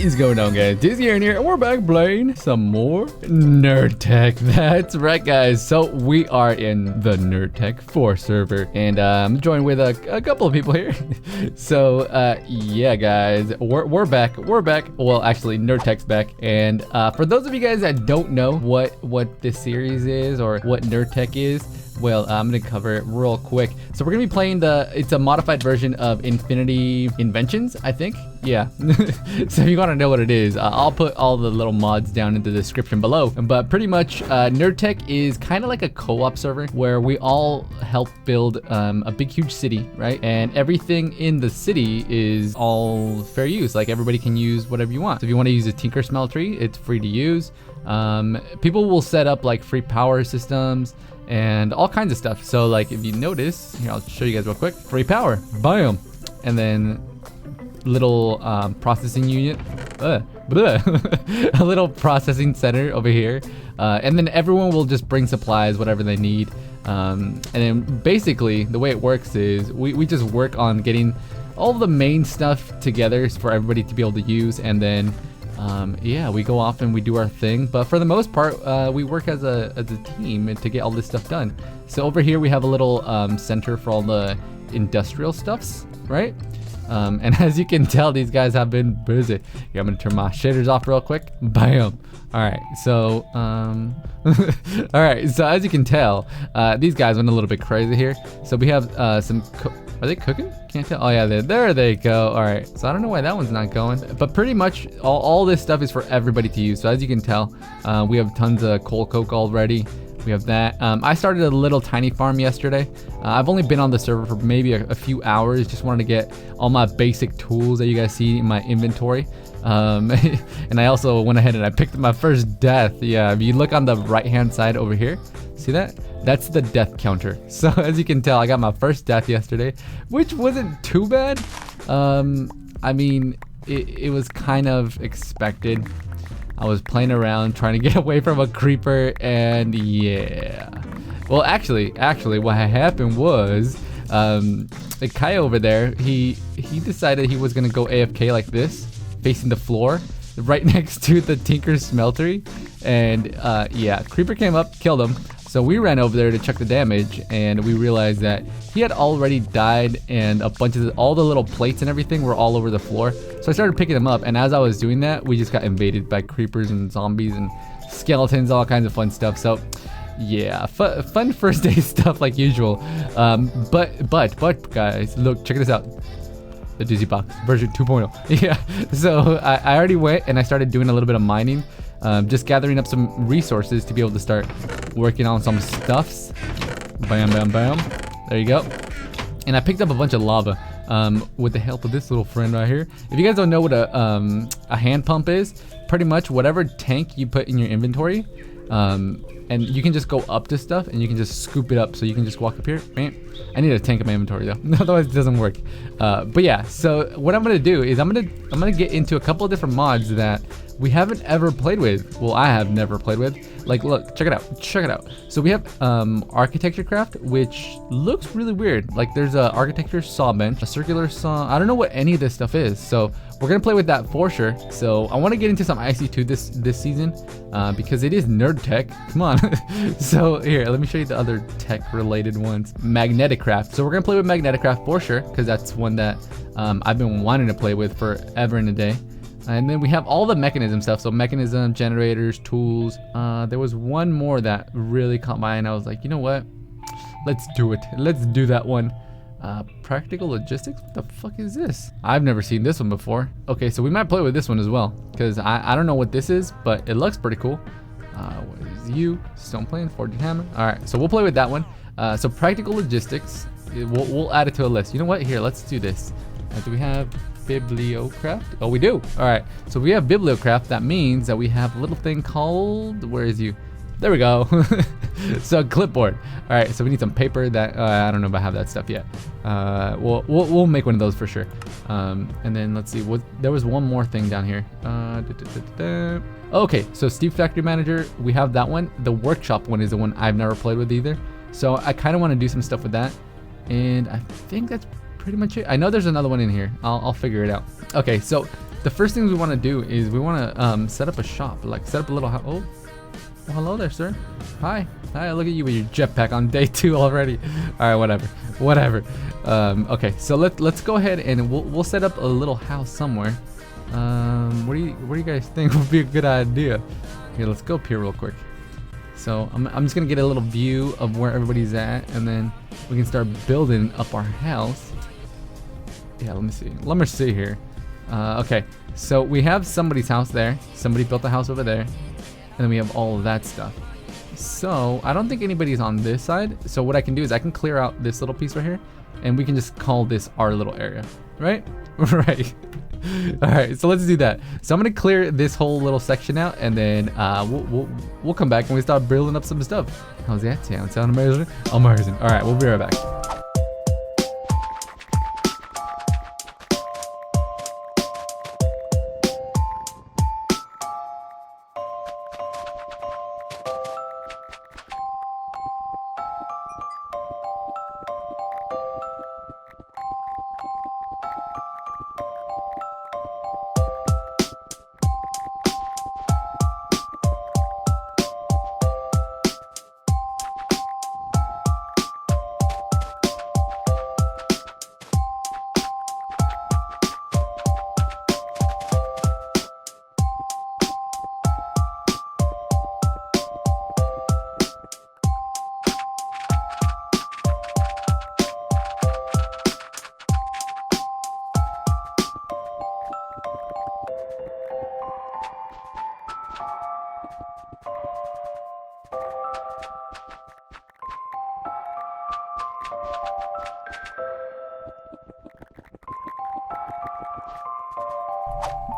Is going on, guys? Dizzy in here, and we're back playing some more NerdTech. That's right, guys. So we are in the NerdTech 4 server, and I'm joined with a couple of people here. So yeah, guys, we're back. We're back. Well, actually, NerdTech's back. And for those of you guys that don't know what this series is or what NerdTech is, well, I'm gonna cover it real quick. So we're gonna be playing it's a modified version of Infinity Inventions, I think. Yeah. So if you want to know what it is, I'll put all the little mods down in the description below. But pretty much, NerdTech is kind of like a co-op server where we all help build a big, huge city, right? And everything in the city is all fair use. Like everybody can use whatever you want. So if you want to use a Tinker Smeltery, it's free to use. People will set up like free power systems and all kinds of stuff. So like if you notice, here I'll show you guys real quick. Free power, bam, and then little processing unit, a little processing center over here, and then everyone will just bring supplies, whatever they need, and then basically the way it works is we just work on getting all the main stuff together for everybody to be able to use, and then yeah, we go off and we do our thing. But for the most part, we work as a team to get all this stuff done. So over here we have a little center for all the industrial stuffs, right? And as you can tell, these guys have been busy. Yeah, I'm gonna turn my shaders off real quick. Bam. All right, so all right, so as you can tell, these guys went a little bit crazy here. So we have some are they cooking? Can't tell. Oh yeah, there they go. All right, so I don't know why that one's not going, but pretty much all this stuff is for everybody to use. So as you can tell, we have tons of coal coke already. We have that. I started a little tiny farm yesterday. I've only been on the server for maybe a few hours. Just wanted to get all my basic tools that you guys see in my inventory. And I also went ahead and I picked up my first death. Yeah, if you look on the right hand side over here, see that? That's the death counter. So as you can tell, I got my first death yesterday, which wasn't too bad. I mean, it was kind of expected. I was playing around trying to get away from a creeper, and yeah. Well, actually, what happened was, the guy over there, he decided he was gonna go AFK like this, facing the floor, right next to the Tinker Smeltery, and yeah, creeper came up, killed him. So we ran over there to check the damage, and we realized that he had already died, and a bunch of all the little plates and everything were all over the floor. So I started picking them up, and as I was doing that, we just got invaded by creepers and zombies and skeletons, all kinds of fun stuff. So yeah, fun first day stuff like usual. But guys, look, check this out. The Dizzy Box version 2.0. Yeah, so I already went and I started doing a little bit of mining, just gathering up some resources to be able to start working on some stuffs. Bam, bam, bam. There you go. And I picked up a bunch of lava with the help of this little friend right here. If you guys don't know what a hand pump is, pretty much whatever tank you put in your inventory, and you can just go up to stuff and you can just scoop it up. So you can just walk up here. I need a tank in my inventory though, otherwise it doesn't work. But yeah, so what I'm gonna do is I'm gonna get into a couple of different mods that we haven't ever played with. Well, I have never played with. Like, look, check it out. So we have architecture craft, which looks really weird. Like there's a architecture saw bench, a circular saw. I don't know what any of this stuff is. So we're gonna play with that for sure. So I want to get into some IC2 this season because it is NerdTech. Come on. So here, let me show you the other tech related ones. Magnetic craft. So we're gonna play with magnetic craft for sure because that's one that I've been wanting to play with forever and a day. And then we have all the mechanism stuff. So mechanism, generators, tools. There was one more that really caught my eye and I was like, you know what? Let's do it. Let's do that one. Practical logistics? What the fuck is this? I've never seen this one before. Okay, so we might play with this one as well. Because I don't know what this is, but it looks pretty cool. What is you? Stone plane, forging hammer. Alright, so we'll play with that one. So practical logistics. We'll add it to a list. You know what? Here, let's do this. Do we have bibliocraft? Oh, we do. All right, so we have bibliocraft. That means that we have a little thing called, where is you? There we go. So clipboard. All right, so we need some paper. That I don't know if I have that stuff yet. We'll make one of those for sure. And then let's see, there was one more thing down here. Okay, so Steve Factory Manager, we have that one. The workshop one is the one I've never played with either. So I kind of want to do some stuff with that. And I think that's pretty much it. I know there's another one in here. I'll figure it out. Okay, so the first things we want to do is we want to set up a shop, like set up a little house. Oh, well, hello there, sir. Hi. Look at you with your jetpack on day 2 already. All right, whatever. Okay, so let's go ahead and we'll set up a little house somewhere. What do you guys think would be a good idea? Here, let's go up here real quick. So I'm just gonna get a little view of where everybody's at, and then we can start building up our house. Yeah, let me see here. Okay, so we have somebody's house there. Somebody built a house over there, and then we have all of that stuff. So I don't think anybody's on this side. So what I can do is I can clear out this little piece right here, and we can just call this our little area, right? Right. All right, so let's do that. So I'm gonna clear this whole little section out, and then we'll come back and we start building up some stuff. How's that sound? Sound amazing? Amazing. All right, we'll be right back.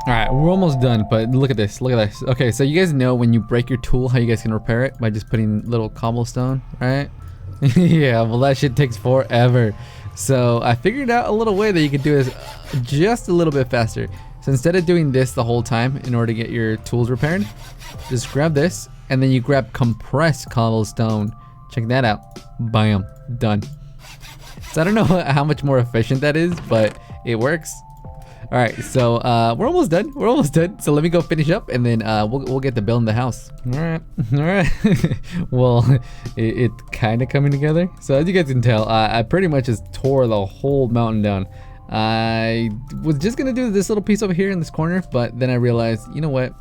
All right, we're almost done, but look at this, Okay, so you guys know when you break your tool, how you guys can repair it? By just putting little cobblestone, right? Yeah, well that shit takes forever. So I figured out a little way that you could do this just a little bit faster. So instead of doing this the whole time in order to get your tools repaired, just grab this, and then you grab compressed cobblestone. Check that out. Bam, done. So I don't know how much more efficient that is, but it works. All right, so we're almost done. So let me go finish up, and then we'll get to building the house. All right. Well, it's kind of coming together. So as you guys can tell, I pretty much just tore the whole mountain down. I was just gonna do this little piece over here in this corner, but then I realized, you know what?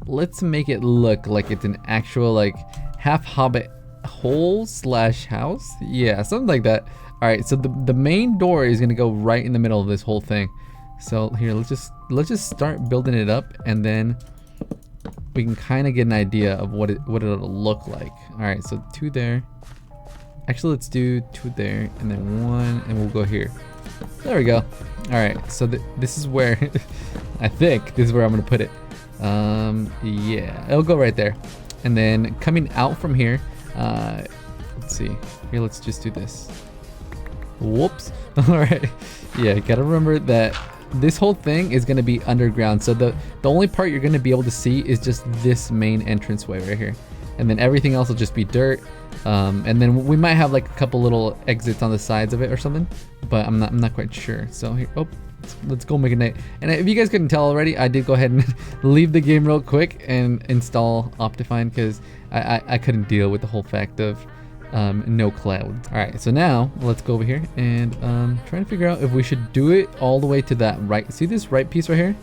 Let's make it look like it's an actual like half Hobbit hole / house. Yeah, something like that. All right, so the main door is gonna go right in the middle of this whole thing. So here, let's just start building it up, and then we can kind of get an idea of what it'll look like. All right, so 2 there. Actually, let's do 2 there, and then 1, and we'll go here. There we go. All right, so this is where I think this is where I'm gonna put it. Yeah, it'll go right there, and then coming out from here. Let's see. Here, let's just do this. Whoops. All right. Yeah, gotta remember that this whole thing is going to be underground, so the only part you're going to be able to see is just this main entranceway right here, and then everything else will just be dirt, and then we might have like a couple little exits on the sides of it or something, but I'm not quite sure. So here, let's go make a night. And if you guys couldn't tell already, I did go ahead and leave the game real quick and install Optifine, because I couldn't deal with the whole fact of no cloud. All right, so now let's go over here and trying to figure out if we should do it all the way to that right. See this right piece right here?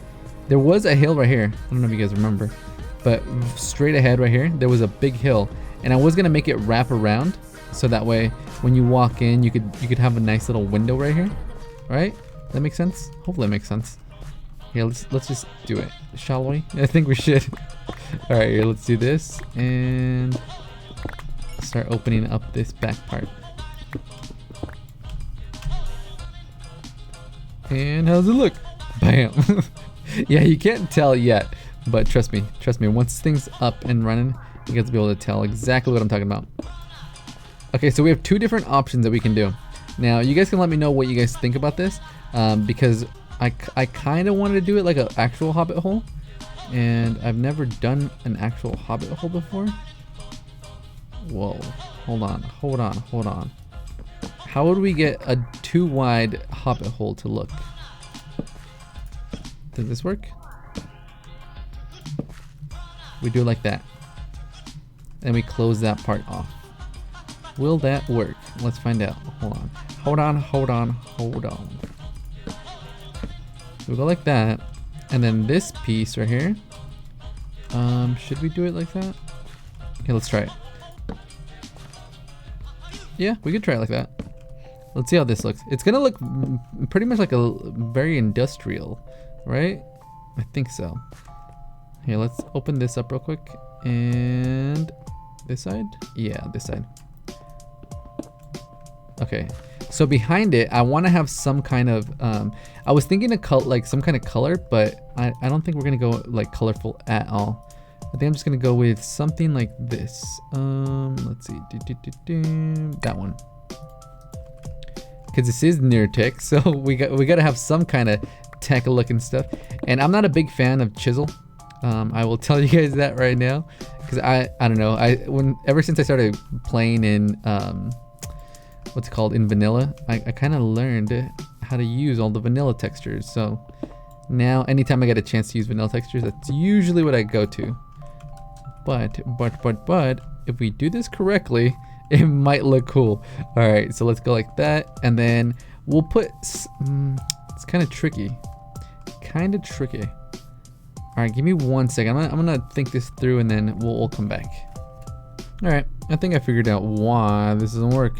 There was a hill right here. I don't know if you guys remember, but straight ahead right here, there was a big hill, and I was gonna make it wrap around, so that way when you walk in, you could have a nice little window right here. Right? That makes sense? Hopefully it makes sense. Yeah, let's just do it, shall we? I think we should. All right, here, let's do this and start opening up this back part. And how's it look? Bam. Yeah, you can't tell yet, but trust me, once things up and running, you guys will be able to tell exactly what I'm talking about. Okay, so we have 2 different options that we can do. Now, you guys can let me know what you guys think about this, because I kind of wanted to do it like an actual Hobbit hole, and I've never done an actual Hobbit hole before. Whoa, hold on. How would we get a 2 wide Hobbit hole to look? Does this work? We do it like that. And we close that part off. Will that work? Let's find out. Hold on. Hold on, hold on, hold on. We go like that. And then this piece right here. Should we do it like that? Okay, let's try it. Yeah, we could try it like that. Let's see how this looks. It's gonna look pretty much like a very industrial, right? I think so. Here, let's open this up real quick. And this side? Yeah, this side. Okay, so behind it, I want to have some kind of, I was thinking of like some kind of color, but I don't think we're gonna go like colorful at all. I think I'm just gonna go with something like this. Let's see, that one. Because this is NerdTech, so we gotta have some kind of tech looking stuff. And I'm not a big fan of chisel. I will tell you guys that right now, because I don't know. Ever since I started playing in what's it called, in vanilla, I kind of learned how to use all the vanilla textures. So now anytime I get a chance to use vanilla textures, that's usually what I go to. But if we do this correctly, it might look cool. All right, so let's go like that, and then we'll put it's kind of tricky. All right, give me 1 second. I'm gonna think this through, and then we'll come back. All right, I think I figured out why this doesn't work.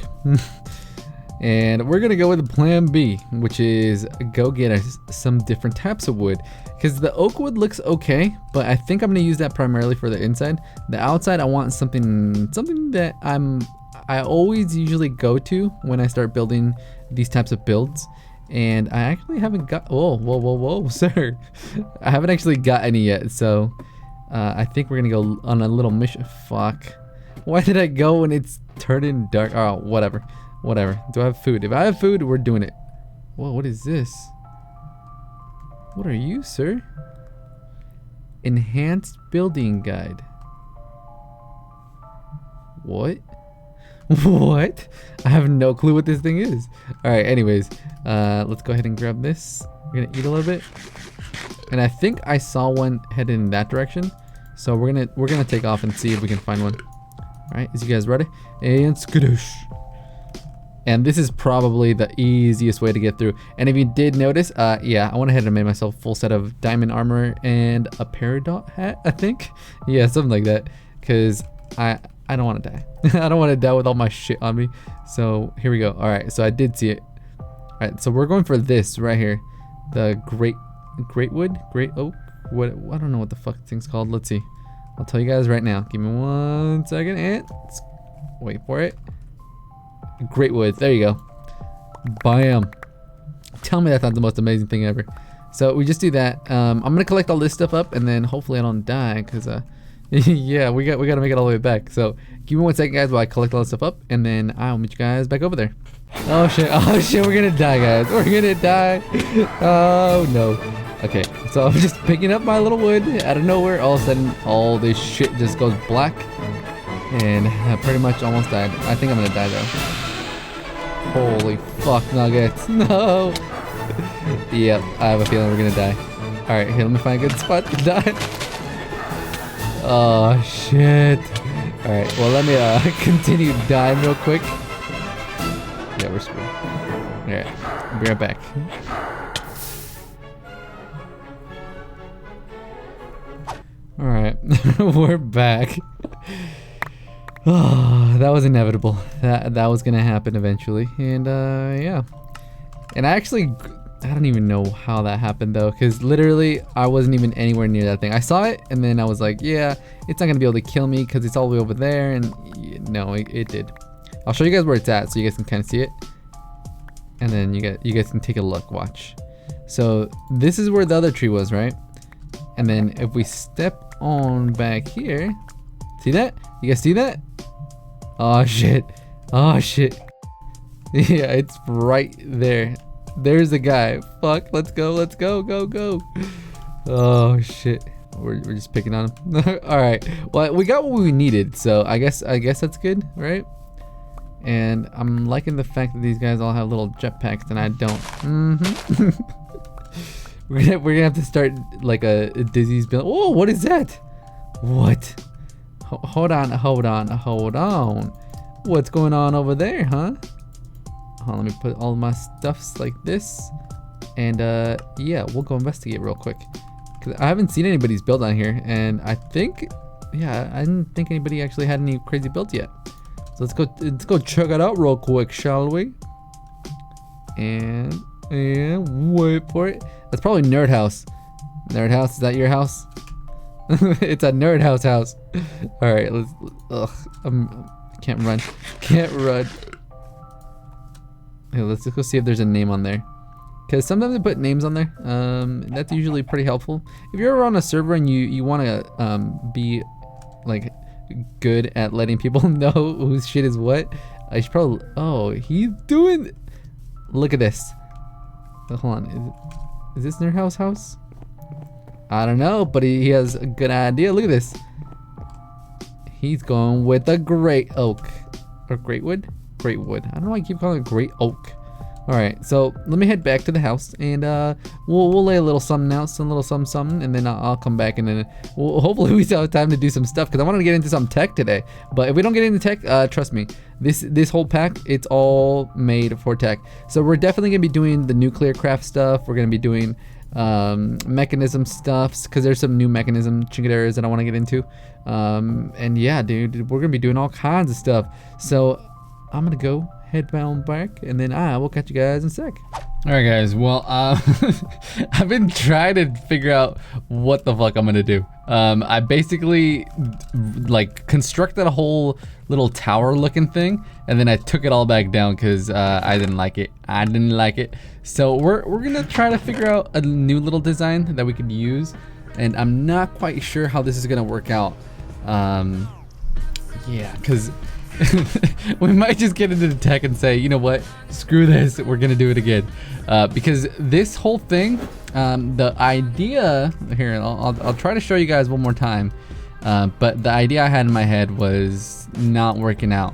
And we're gonna go with plan B, which is go get some different types of wood, because the oak wood looks okay, but I think I'm gonna use that primarily for the inside. The outside, I want something that I always usually go to when I start building these types of builds. And I actually haven't got, whoa, sir. I haven't actually got any yet, so I think we're gonna go on a little mission. Fuck. Why did I go when it's turning dark? Oh, whatever. Do I have food? If I have food, we're doing it. Whoa, what is this? What are you, sir? Enhanced building guide. What? What? I have no clue what this thing is. All right, anyways, let's go ahead and grab this. We're gonna eat a little bit. And I think I saw one headed in that direction. So we're gonna take off and see if we can find one. All right, is you guys ready? And skadoosh. And this is probably the easiest way to get through. And if you did notice, yeah, I went ahead and made myself a full set of diamond armor and a peridot hat, I think. Yeah, something like that. Cause I don't want to die. I don't want to die with all my shit on me. So here we go. All right, so I did see it. All right, so we're going for this right here. The great oak. What? I don't know what the fuck this thing's called. Let's see. I'll tell you guys right now. Give me 1 second and wait for it. Great wood. There you go. Bam. Tell me that's not the most amazing thing ever. So we just do that. I'm gonna collect all this stuff up, and then hopefully I don't die, cause yeah, we gotta make it all the way back. So give me 1 second, guys, while I collect all this stuff up, and then I'll meet you guys back over there. Oh shit! We're gonna die, guys. We're gonna die. Oh no. Okay, so I'm just picking up my little wood out of nowhere. All of a sudden, all this shit just goes black, and I pretty much almost died. I think I'm gonna die though. Holy fuck nuggets. No. Yep, I have a feeling we're gonna die. Alright, here, let me find a good spot to die. Oh shit. Alright, well let me continue dying real quick. Yeah, we're screwed. Alright, I'll be right back. Alright, we're back. Oh, that was inevitable. That was gonna happen eventually, and yeah. And I don't even know how that happened though, because literally I wasn't even anywhere near that thing. I saw it, and then I was like, yeah, it's not gonna be able to kill me because it's all the way over there, and no, it did. I'll show you guys where it's at so you guys can kind of see it, and then you guys can take a look. Watch. So this is where the other tree was, right? And then if we step on back here, see that? You guys see that? Oh shit. Oh shit. Yeah, it's right there. There's the guy. Fuck, let's go, go. Oh shit. We're just picking on him. Alright. Well, we got what we needed, so I guess that's good, right? And I'm liking the fact that these guys all have little jetpacks and I don't. We're gonna have to start like a Disney's build. Oh, what is that? What? Hold on. What's going on over there, huh? Let me put all my stuffs like this. And yeah, we'll go investigate real quick. Cause I haven't seen anybody's build on here, and I think, yeah, I didn't think anybody actually had any crazy builds yet. So let's go check it out real quick, shall we? And wait for it. That's probably Nerd House. Nerd House, is that your house? It's a Nerd House. All right, let's. Can't run. Hey, let's just go see if there's a name on there. Because sometimes they put names on there. That's usually pretty helpful. If you're ever on a server and you want to be like good at letting people know whose shit is what, I should probably. Oh, he's doing. Look at this. Hold on. Is this Nerd House? I don't know, but he has a good idea. Look at this. He's going with a great oak. Or great wood? Great wood. I don't know why I keep calling it great oak. Alright, so let me head back to the house and we'll lay a little something out, some little something, and then I'll come back and then hopefully we still have time to do some stuff because I want to get into some tech today. But if we don't get into tech, trust me, this whole pack, it's all made for tech. So we're definitely gonna be doing the nuclear craft stuff. We're gonna be doing mechanism stuffs because there's some new mechanism chingaderas that I want to get into. And yeah, dude, we're gonna be doing all kinds of stuff. So I'm gonna go headbound back and then I will catch you guys in a sec. All right, guys. Well, I've been trying to figure out what the fuck I'm gonna do. I basically like constructed a whole little tower looking thing and then I took it all back down because I didn't like it. So we're gonna try to figure out a new little design that we could use, and I'm not quite sure how this is gonna work out. Yeah, because we might just get into the tech and say, you know what, screw this, we're gonna do it again. Because this whole thing, the idea here, I'll try to show you guys one more time. But the idea I had in my head was not working out.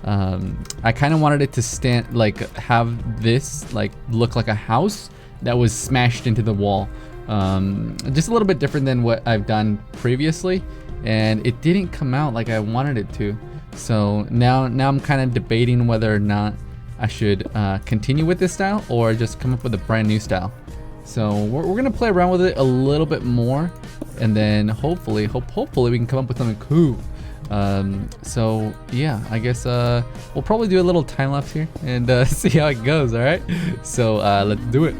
I kind of wanted it to stand, like have this like look like a house that was smashed into the wall. Just a little bit different than what I've done previously, and it didn't come out like I wanted it to. So now I'm kind of debating whether or not I should continue with this style or just come up with a brand new style. So we're gonna play around with it a little bit more, and then hopefully we can come up with something cool. So yeah, I guess we'll probably do a little time lapse here and see how it goes. All right, so let's do it.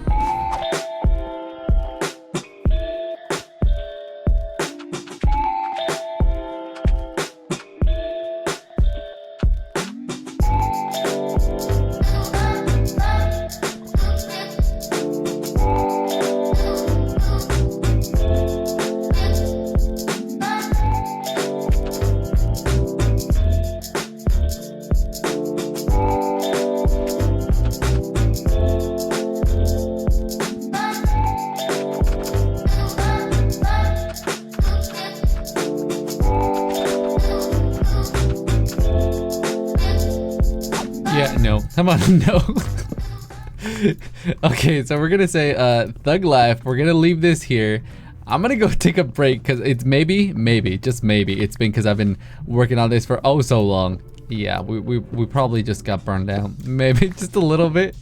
Yeah, no. Come on, no. Okay, so we're gonna say Thug Life. We're gonna leave this here. I'm gonna go take a break because it's maybe, just maybe, it's been because I've been working on this for oh so long. Yeah, we probably just got burned down. Maybe just a little bit.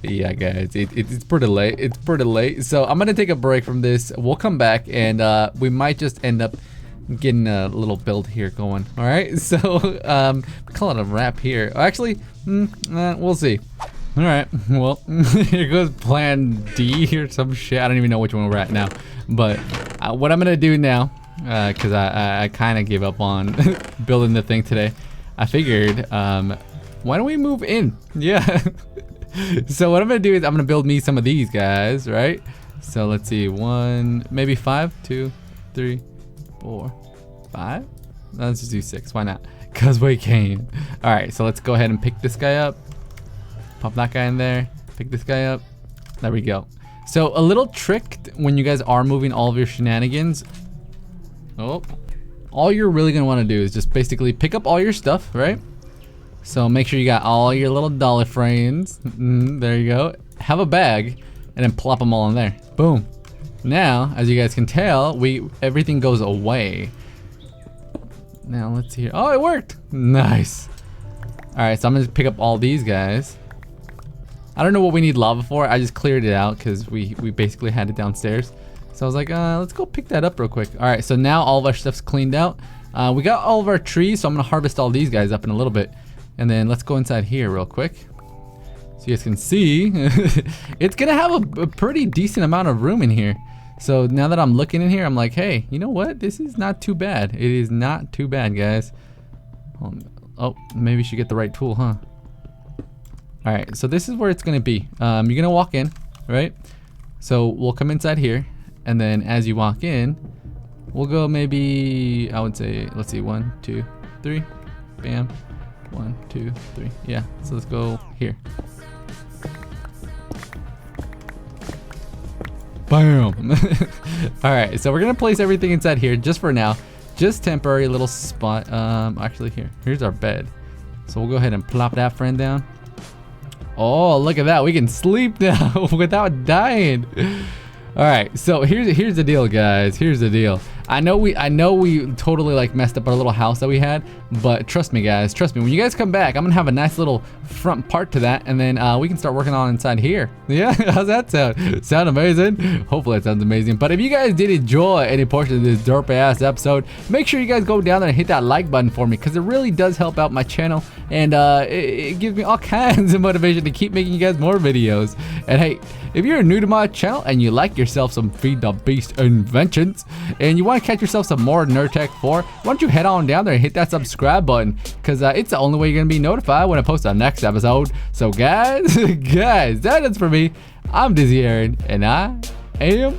Yeah, guys, it's pretty late. It's pretty late. So I'm gonna take a break from this. We'll come back and we might just end up getting a little build here going. All right, so call it a wrap here. Actually, we'll see. All right, well, here goes plan D or some shit. I don't even know which one we're at now. But what I'm gonna do now, because I kind of gave up on building the thing today, I figured, why don't we move in? Yeah. So what I'm gonna do is I'm gonna build me some of these guys, right? So let's see, 1, maybe 5, 2, 3, 4, 5. Let's just do 6. Why not? Cause we can. All right, so let's go ahead and pick this guy up. Pop that guy in there. Pick this guy up. There we go. So a little trick when you guys are moving all of your shenanigans. Oh, all you're really gonna want to do is just basically pick up all your stuff, right? So make sure you got all your little dollar frames. There you go. Have a bag, and then plop them all in there. Boom. Now, as you guys can tell, everything goes away. Now let's see here. Oh, it worked. Nice. All right, so I'm gonna pick up all these guys. I don't know what we need lava for. I just cleared it out because we basically had it downstairs. So I was like, let's go pick that up real quick. All right, so now all of our stuff's cleaned out. We got all of our trees, so I'm gonna harvest all these guys up in a little bit. And then let's go inside here real quick. So you guys can see, it's gonna have a pretty decent amount of room in here. So now that I'm looking in here, I'm like, hey, you know what? This is not too bad. It is not too bad, guys. Oh, maybe you should get the right tool, huh? All right, so this is where it's gonna be. You're gonna walk in, right? So we'll come inside here, and then as you walk in, we'll go maybe, I would say, let's see, 1, 2, 3, bam. 1, 2, 3, yeah. So let's go here. Bam. All right, so we're gonna place everything inside here just for now. Just temporary little spot. Actually here's our bed. So we'll go ahead and plop that friend down. Oh, look at that. We can sleep now without dying. All right, so here's the deal, guys. Here's the deal. I know we totally like messed up our little house that we had, but trust me, guys. Trust me. When you guys come back, I'm gonna have a nice little front part to that, and then we can start working on inside here. Yeah, how's that sound? Sound amazing? Hopefully it sounds amazing. But if you guys did enjoy any portion of this dope ass episode, make sure you guys go down there and hit that like button for me, because it really does help out my channel, and it gives me all kinds of motivation to keep making you guys more videos. And hey, if you're new to my channel and you like yourself some Feed the Beast inventions, and you want to catch yourself some more NerdTech 4, why don't you head on down there and hit that subscribe button, because it's the only way you're going to be notified when I post the next episode. So guys, that is for me. I'm Dizzy Aaron, and I am